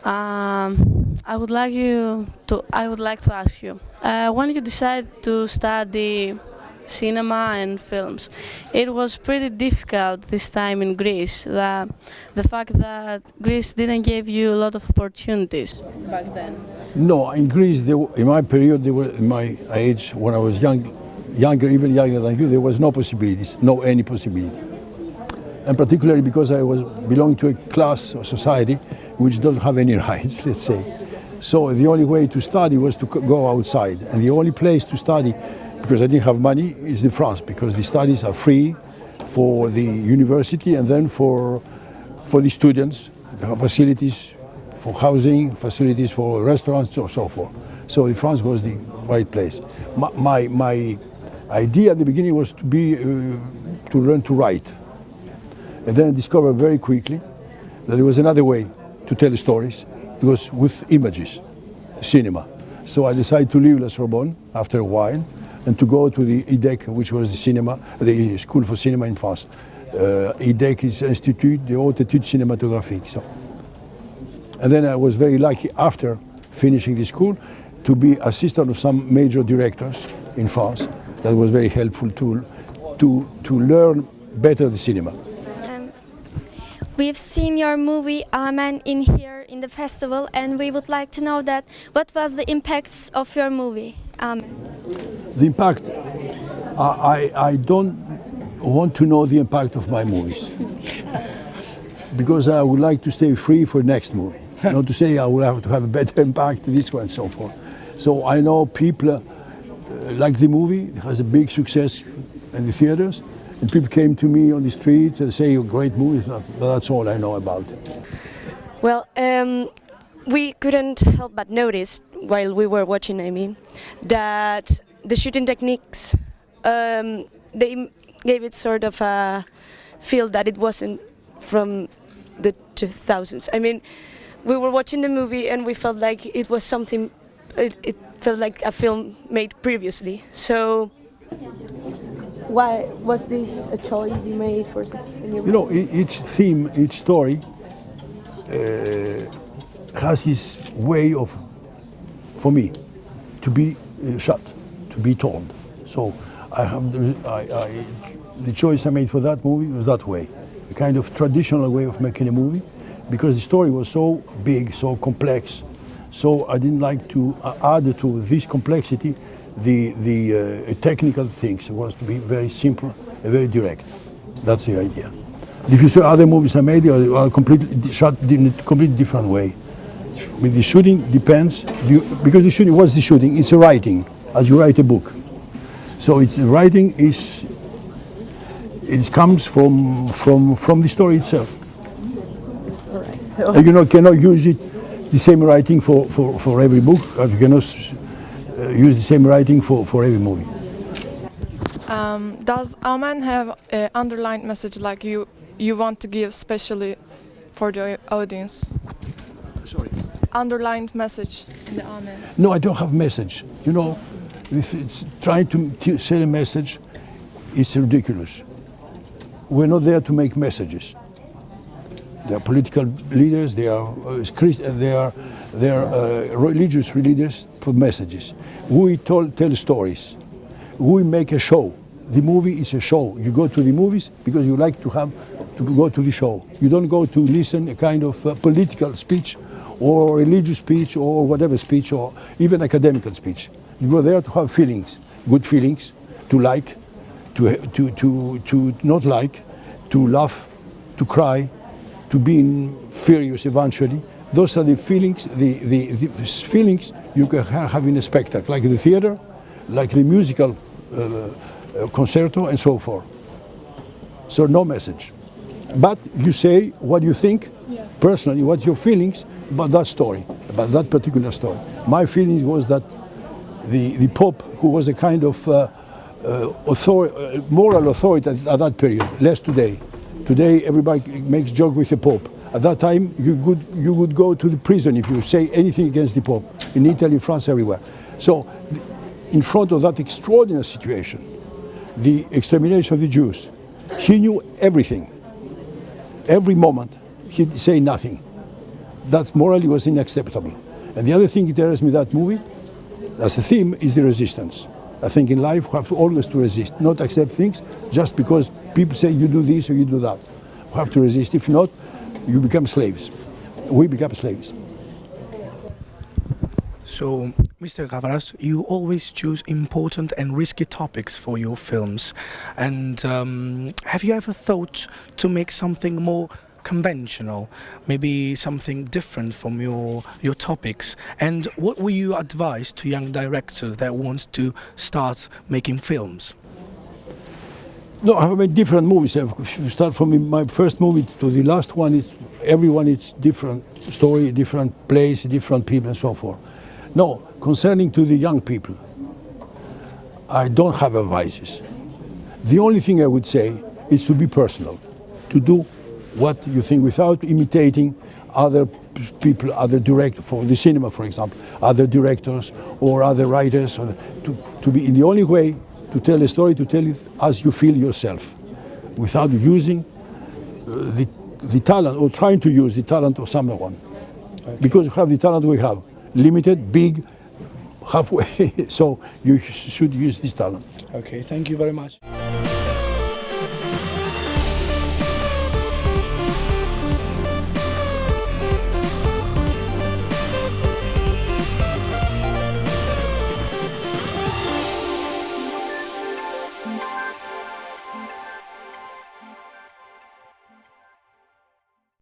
I would like to ask you, when you decided to study cinema and films, it was pretty difficult this time in Greece. The fact that Greece didn't give you a lot of opportunities back then. No, in Greece, in my period, in my age, when I was younger, even younger than you, there was no possibilities, no any possibility. And particularly because I was belonging to a class or society which doesn't have any rights, let's say. So the only way to study was to go outside. And the only place to study, because I didn't have money, is in France, because the studies are free for the university and then for the students. They have facilities for housing, facilities for restaurants, and so forth. So France was the right place. My idea at the beginning was to learn to write. And then I discovered very quickly that there was another way to tell stories. It was with images, cinema. So I decided to leave La Sorbonne after a while and to go to the IDEC, which was the School for Cinema in France. IDEC is Institut de Haute Études Cinématographiques. So. And then I was very lucky after finishing the school to be assistant of some major directors in France. That was very helpful to learn better the cinema. We've seen your movie Amen in here in the festival, and we would like to know that what was the impacts of your movie Amen? The impact, I don't want to know the impact of my movies because I would like to stay free for next movie. Not to say I will have to have a better impact this one and so forth. So I know people like the movie, it has a big success in the theaters. And people came to me on the street and say, great movie, that's all I know about it. Well, we couldn't help but notice, while we were watching, that the shooting techniques, they gave it sort of a feel that it wasn't from the 2000s. We were watching the movie and we felt like it was something, it felt like a film made previously. So, why was this a choice you made for something? You know, each theme, each story has its way of, for me, to be shot, to be told. So I have the choice I made for that movie was that way, a kind of traditional way of making a movie, because the story was so big, so complex. So I didn't like to add to this complexity the technical things. It was to be very simple and very direct. That's the idea. If you see other movies I made, they are completely shot in a completely different way. With the shooting depends, because the shooting, what's the shooting? It's a writing, as you write a book. So it's writing it comes from the story itself. All right. So You cannot use it the same writing for every book. You cannot use the same writing for every movie. Does Amen have an underlined message like you want to give especially for the audience? Sorry? Underlined message in the Amen. No, I don't have message. You know, it's trying to sell a message is ridiculous. We're not there to make messages. They are political leaders, they are religious leaders for messages. We tell stories. We make a show. The movie is a show. You go to the movies because you like to go to the show. You don't go to listen a kind of political speech or religious speech or whatever speech or even academical speech. You go there to have feelings, good feelings, to like, to not like, to laugh, to cry, to be furious eventually. Those are the feelings, the feelings you can have in a spectacle, like the theater, like the musical concerto, and so forth. So no message. But you say what you think, personally, what's your feelings about that story, about that particular story. My feeling was that the Pope, who was a kind of moral authority at that period, less today. Today everybody makes joke with the Pope. At that time you would go to the prison if you say anything against the Pope, in Italy, in France, everywhere. So in front of that extraordinary situation, the extermination of the Jews, he knew everything. Every moment he'd say nothing. that morally was unacceptable. And the other thing that interests me that movie, as a theme, is the resistance. I think in life we have to always to resist, not accept things just because people say you do this or you do that. We have to resist. If not, you become slaves. We become slaves. So, Mr. Gavras, you always choose important and risky topics for your films. And have you ever thought to make something more conventional, maybe something different from your topics? And what will you advise to young directors that want to start making films? No, I have made different movies. If you start from my first movie to the last one, everyone it's different story, different place, different people and so forth. No, concerning to the young people, I don't have advices. The only thing I would say is to be personal, to do what you think without imitating other people, other directors, for the cinema, for example, other directors or other writers, or to be in the only way to tell a story, to tell it as you feel yourself, without using the talent or trying to use the talent of someone. Okay. Because you have the talent we have, limited, big, halfway, so you should use this talent. Okay, thank you very much.